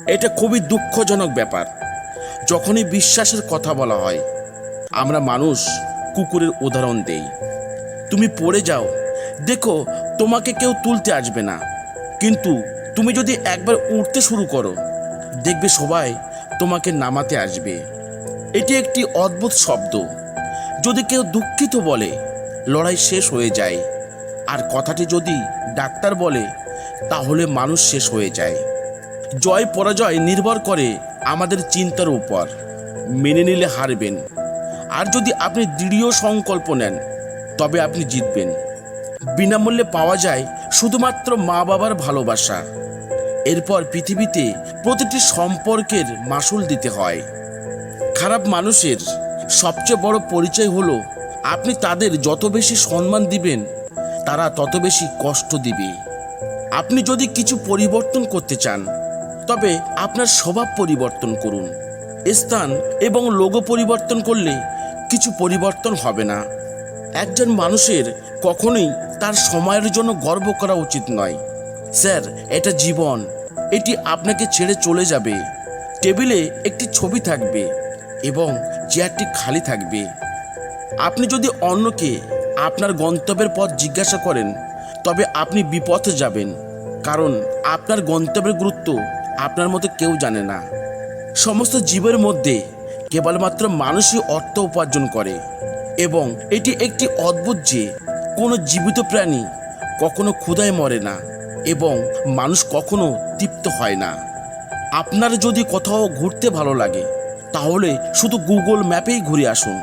এটা খুবই দুঃখজনক ব্যাপার। যখনই বিশ্বাসের কথা বলা হয়, আমরা মানুষ কুকুরের উদাহরণ দেই। তুমি পড়ে যাও, দেখো তোমাকে কেউ তুলতে আসবে না, কিন্তু তুমি যদি একবার উঠতে শুরু করো, দেখবে সবাই তোমাকে নামাতে আসবে। এটি একটি অদ্ভুত শব্দ। যদি কেউ দুঃখিত বলে, লড়াই শেষ হয়ে যায়। আর কথাটি যদি ডাক্তার বলে, তাহলে মানুষ শেষ হয়ে যায়। জয় পরাজয় নির্ভর করে আমাদের চিন্তার উপর। মেনে নিলে হারবেন, আর যদি আপনি দৃঢ় সংকল্প নেন, তবে আপনি জিতবেন। বিনামূল্যে পাওয়া যায় শুধুমাত্র মা বাবার ভালোবাসা। এরপর পৃথিবীতে প্রতিটি সম্পর্কের মাসুল দিতে হয়। খারাপ মানুষের সবচেয়ে বড় পরিচয় হলো, আপনি তাদের যত বেশি সম্মান দিবেন, তারা তত বেশি কষ্ট দিবে। আপনি যদি কিছু পরিবর্তন করতে চান, তবে আপনার স্বভাব পরিবর্তন করুন। স্থান এবং লোগো পরিবর্তন করলে কিছু পরিবর্তন হবে না। একজন মানুষের কখনোই তার সময়ের জন্য গর্ব করা উচিত নয়। স্যার, এটা জীবন, এটি আপনাকে ছেড়ে চলে যাবে। টেবিলে একটি ছবি থাকবে এবং চেয়ারটি খালি থাকবে। আপনি যদি অন্যকে আপনার গন্তব্যের পথ জিজ্ঞাসা করেন, তবে আপনি বিপথে যাবেন, কারণ আপনার গন্তব্যের গুরুত্ব আপনার মতো কেউ জানে না। সমস্ত জীবের মধ্যে কেবলমাত্র মানুষই অর্থ উপার্জন করে, এবং এটি একটি অদ্ভুত যে কোনো জীবিত প্রাণী কখনো ক্ষুধায় মরে না, এবং মানুষ কখনো তৃপ্ত হয় না। আপনার যদি কোথাও ঘুরতে ভালো লাগে, তাহলে শুধু গুগল ম্যাপেই ঘুরে আসুন।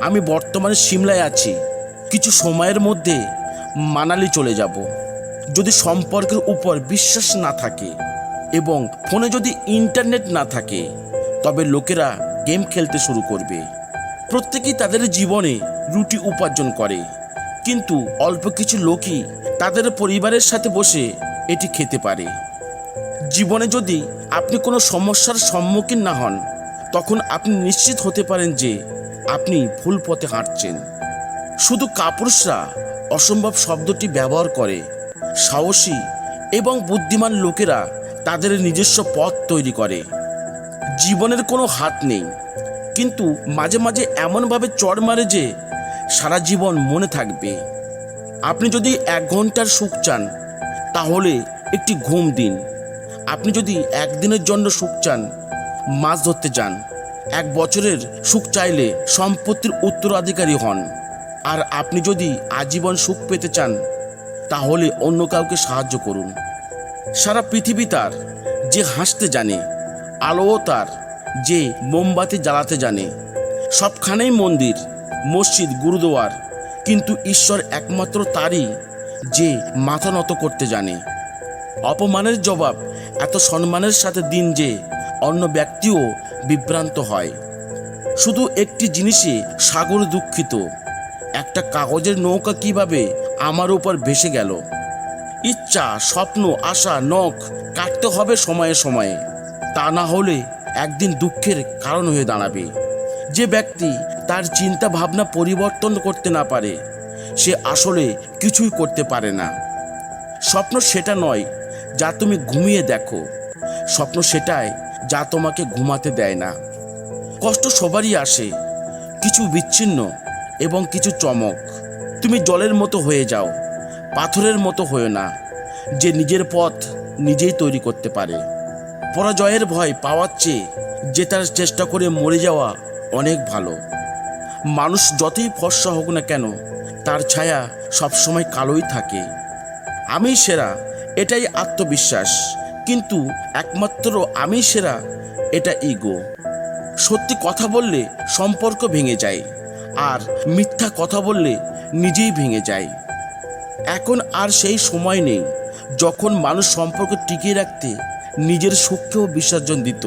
আমি বর্তমানে সিমলায় আছি, কিছু সময়ের মধ্যে মানালি চলে যাব। যদি সম্পর্কের উপর বিশ্বাস না থাকে এবং ফোনে যদি ইন্টারনেট না থাকে, তবে লোকেরা গেম খেলতে শুরু করবে। প্রত্যেকেই তাদের জীবনে রুটি উপার্জন করে, কিন্তু অল্প কিছু লোকই তাদের পরিবারের সাথে বসে এটি খেতে পারে। জীবনে যদি আপনি কোনো সমস্যার সম্মুখীন না হন, তখন আপনি নিশ্চিত হতে পারেন যে আপনি ভুল পথে হাঁটছেন। শুধু কাপুরুষরা অসম্ভব শব্দটি ব্যবহার করে। সাহসী এবং বুদ্ধিমান লোকেরা তাদের নিজস্ব পথ তৈরি করে। জীবনের কোনো হাত নেই, কিন্তু মাঝে মাঝে এমনভাবে চড় মারে যে সারা জীবন মনে থাকবে। আপনি যদি 1 ঘন্টার সুখ চান, তাহলে একটি ঘুম দিন। আপনি যদি একদিনের জন্য সুখ চান, মাছ ধরতে যান। 1 বছরের সুখ চাইলে সম্পত্তির উত্তরাধিকারী হন। আর আপনি যদি আজীবন সুখ পেতে চান, তাহলে অন্য কাউকে সাহায্য করুন। সারা পৃথিবী তার যে হাসতে জানে, আলোও তার যে মোমবাতি জ্বালাতে জানে। সবখানেই মন্দির, মসজিদ, গুরুদুয়ার, কিন্তু ঈশ্বর একমাত্র তারই যে মাথা নত করতে জানে। অপমানের জবাব এত সম্মানের সাথে দিন যে অন্য ব্যক্তিও বিভ্রান্ত হয়। শুধু একটি জিনিসে সাগর দুঃখিত, একটা কাগজের নৌকা কিভাবে আমার উপর ভেসে গেল। ইচ্ছা, স্বপ্ন, আশা, নখ কাটতে হবে সময়ে সময়ে, তা না হলে একদিন দুঃখের কারণ হয়ে দাঁড়াবে। যে ব্যক্তি তার চিন্তা ভাবনা পরিবর্তন করতে না পারে, সে আসলে কিছুই করতে পারে না। স্বপ্ন সেটা নয় যা তুমি ঘুমিয়ে দেখো, স্বপ্ন সেটাই যা তোমাকে ঘুমাতে দেয় না। কষ্ট সবারই আসে, কিছু বিচ্ছিন্ন এবং কিছু চমক। তুমি জলের মতো হয়ে যাও, পাথরের মতো হয়ে না, যে নিজের পথ নিজেই তৈরি করতে পারে। পরাজয়ের ভয় পাওয়ার চেয়ে জেতার চেষ্টা করে মরে যাওয়া অনেক ভালো। মানুষ যতই ফর্সা হোক না কেন, তার ছায়া সবসময় কালোই থাকে। আমি সেরা, এটাই আত্মবিশ্বাস, কিন্তু একমাত্র আমি সেরা, এটা ইগো। সত্যি কথা বললে সম্পর্ক ভেঙে যায়, আর মিথ্যা কথা বললে নিজেই ভেঙে যায়। এখন আর সেই সময় নেই যখন মানুষ সম্পর্ক টিকিয়ে রাখতে নিজের সুখকেও বিসর্জন দিত।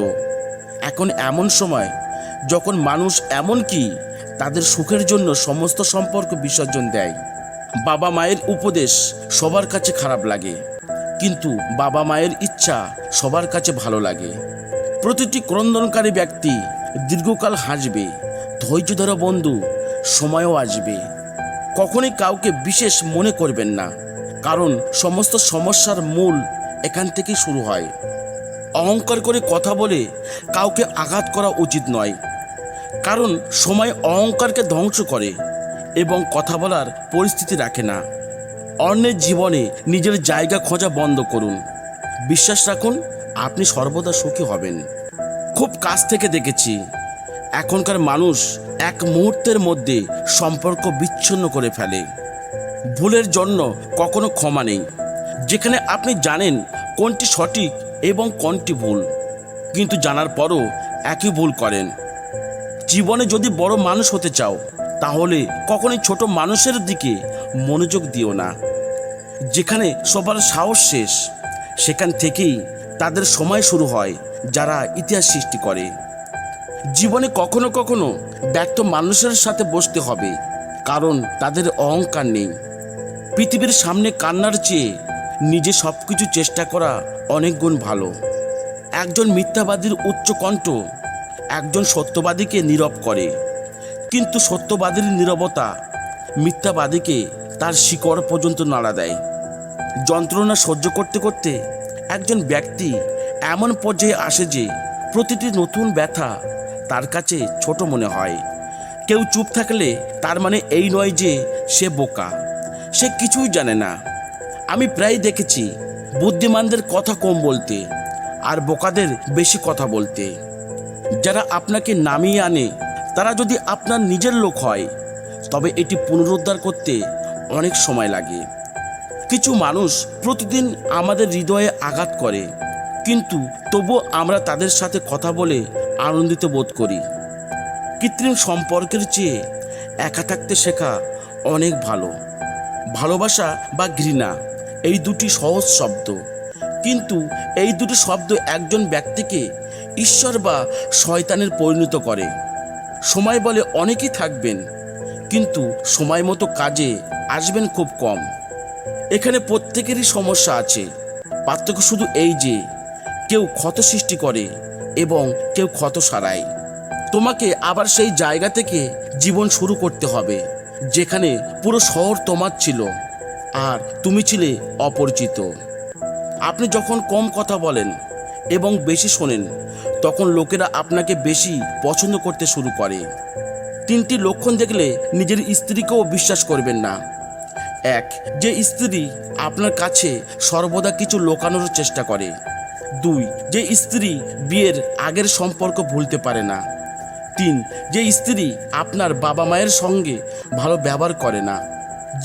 এখন এমন সময় যখন মানুষ এমনকি তাদের সুখের জন্য সমস্ত সম্পর্ক বিসর্জন দেয়। বাবা মায়ের উপদেশ সবার কাছে খারাপ লাগে, কিন্তু বাবা মায়ের ইচ্ছা সবার কাছে ভালো লাগে। প্রতিটি ক্রন্দনকারী ব্যক্তি দীর্ঘকাল হাসবে। ধৈর্য ধরো বন্ধু, সময়ও আসবে। কখনোই কাউকে বিশেষ মনে করবেন না, কারণ সমস্ত সমস্যার মূল এখান থেকেই শুরু হয়। অহংকার করে কথা বলে কাউকে আঘাত করা উচিত নয়, কারণ সময় অহংকারকে ধ্বংস করে এবং কথা বলার পরিস্থিতি রাখে না। অন্যের জীবনে নিজের জায়গা খোঁজা বন্ধ করুন। বিশ্বাস রাখুন, আপনি সর্বদা সুখী হবেন। খুব কাছ থেকে দেখেছি এখনকার মানুষ এক মুহূর্তের মধ্যে সম্পর্ক বিচ্ছিন্ন করে ফেলে। ভুলের জন্য কখনো ক্ষমা নেই। যেখানে আপনি জানেন কোনটি সঠিক এবং কোনটি ভুল, কিন্তু জানার পরও একই ভুল করেন। জীবনে যদি বড় মানুষ হতে চাও, তাহলে কখনোই ছোট মানুষের দিকে মনোযোগ দিও না। যেখানে সবার সাহস শেষ, সেখান থেকেই তাদের সময় শুরু হয় যারা ইতিহাস সৃষ্টি করে। জীবনে কখনো কখনো ব্যর্থ মানুষের সাথে বসতে হবে, কারণ তাদের অহংকার নেই। পৃথিবীর সামনে কান্নার চেয়ে নিজে সব কিছু চেষ্টা করা অনেক গুণ ভালো। একজন মিথ্যাবাদীর উচ্চ কণ্ঠ একজন সত্যবাদীকে নীরব করে, কিন্তু সত্যবাদীর নীরবতা মিথ্যাবাদীকে তার শিকড় পর্যন্ত নাড়া দেয়। যন্ত্রণা সহ্য করতে করতে একজন ব্যক্তি এমন পর্যায়ে আসে যে প্রতিটি নতুন ব্যথা তার কাছে ছোট মনে হয়। কেউ চুপ থাকলে তার মানে এই নয় যে সে বোকা, সে কিছুই জানে না। আমি প্রায় দেখেছি বুদ্ধিমানদের কথা কম বলতে আর বোকাদের বেশি কথা বলতে। যারা আপনাকে নামিয়ে আনে তারা যদি আপনার নিজের লোক হয়, তবে এটি পুনরুদ্ধার করতে অনেক সময় লাগে। কিছু মানুষ প্রতিদিন আমাদের হৃদয়ে আঘাত করে, কিন্তু তবুও আমরা তাদের সাথে কথা বলে আনন্দিত বোধ করি। কৃত্রিম সম্পর্কের চেয়ে একা থাকতে শেখা অনেক ভালো। ভালোবাসা বা ঘৃণা এই দুটি সহজ শব্দ, কিন্তু এই দুটি শব্দ একজন ব্যক্তিকে ঈশ্বর বা শয়তানের পরিণত করে। সময় বলে অনেকেই থাকবেন, কিন্তু সময় মতো কাজে আসবেন খুব কম। এখানে প্রত্যেকেরই সমস্যা আছে। পার্থক্য শুধু এই যে কেউ ক্ষত সৃষ্টি করে এবং কেউ ক্ষত সারায়। তোমাকে আবার সেই জায়গা থেকে জীবন শুরু করতে হবে যেখানে পুরো শহর তোমার ছিল আর তুমি ছিলে অপরিচিত। আপনি যখন কম কথা বলেন এবং বেশি শোনেন, তখন লোকেরা আপনাকে বেশি পছন্দ করতে শুরু করে। 3টি লক্ষণ দেখলে নিজের স্ত্রীকেও বিশ্বাস করবেন না। 1, যে স্ত্রী আপনার কাছে সর্বদা কিছু লুকানোর চেষ্টা করে। 2, যে স্ত্রী বিয়ের আগের সম্পর্ক ভুলতে পারে না। 3, যে স্ত্রী আপনার বাবা মায়ের সঙ্গে ভালো ব্যবহার করে না।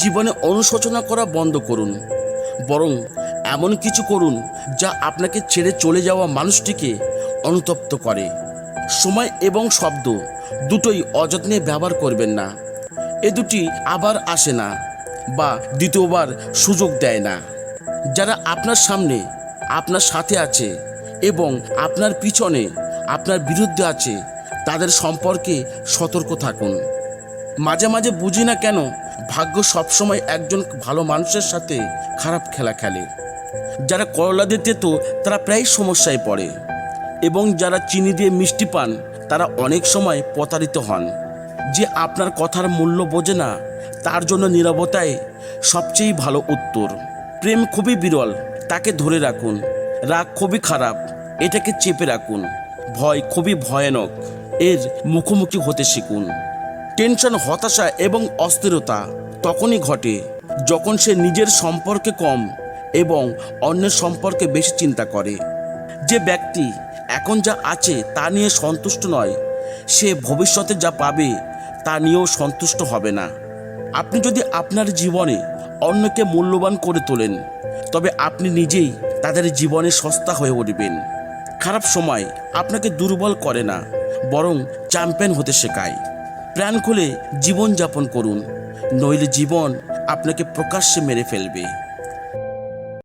জীবনে অনুশোচনা করা বন্ধ করুন, বরং এমন কিছু করুন যা আপনাকে ছেড়ে চলে যাওয়া মানুষটিকে অনুতপ্ত করে। সময় এবং শব্দ দুটোই অযত্নে ব্যবহার করবেন না। এ দুটি আবার আসে না বা দ্বিতীয়বার সুযোগ দেয় না। যারা আপনার সামনে আপনার সাথে আছে এবং আপনার পিছনে আপনার বিরুদ্ধে আছে, তাদের সম্পর্কে সতর্ক থাকুন। মাঝে মাঝে বুঝি না কেন ভাগ্য সবসময় একজন ভালো মানুষের সাথে খারাপ খেলা খেলে। যারা করলা দিয়ে তেতো তারা প্রায় সমস্যায় পড়ে, এবং যারা চিনি দিয়ে মিষ্টি পান তারা অনেক সময় প্রতারিত হন। যে আপনার কথার মূল্য বোঝে না, তার জন্য নীরবতাই সবচেয়ে ভালো উত্তর। প্রেম খুবই বিরল, তাকে ধরে রাখুন। রাগ খুবই খারাপ, এটাকে চেপে রাখুন। ভয় খুবই ভয়ানক, এর মুখোমুখি হতে শিখুন। টেনশন, হতাশা এবং অস্থিরতা তখনই ঘটে যখন সে নিজের সম্পর্কে কম এবং অন্যের সম্পর্কে বেশি চিন্তা করে। যে ব্যক্তি এখন যা আছে তা নিয়ে সন্তুষ্ট নয়, সে ভবিষ্যতে যা পাবে তা নিয়েও সন্তুষ্ট হবে না। আপনি যদি আপনার জীবনে অন্যকে মূল্যবান করে তোলেন, তবে আপনি নিজেই তাদের জীবনে সস্তা হয়ে উঠবেন। খারাপ সময় আপনাকে দুর্বল করে না, বরং চ্যাম্পিয়ন হতে শেখায়। প্রাণ খুলে জীবনযাপন করুন, নইলে জীবন আপনাকে প্রকাশ্যে মেরে ফেলবে।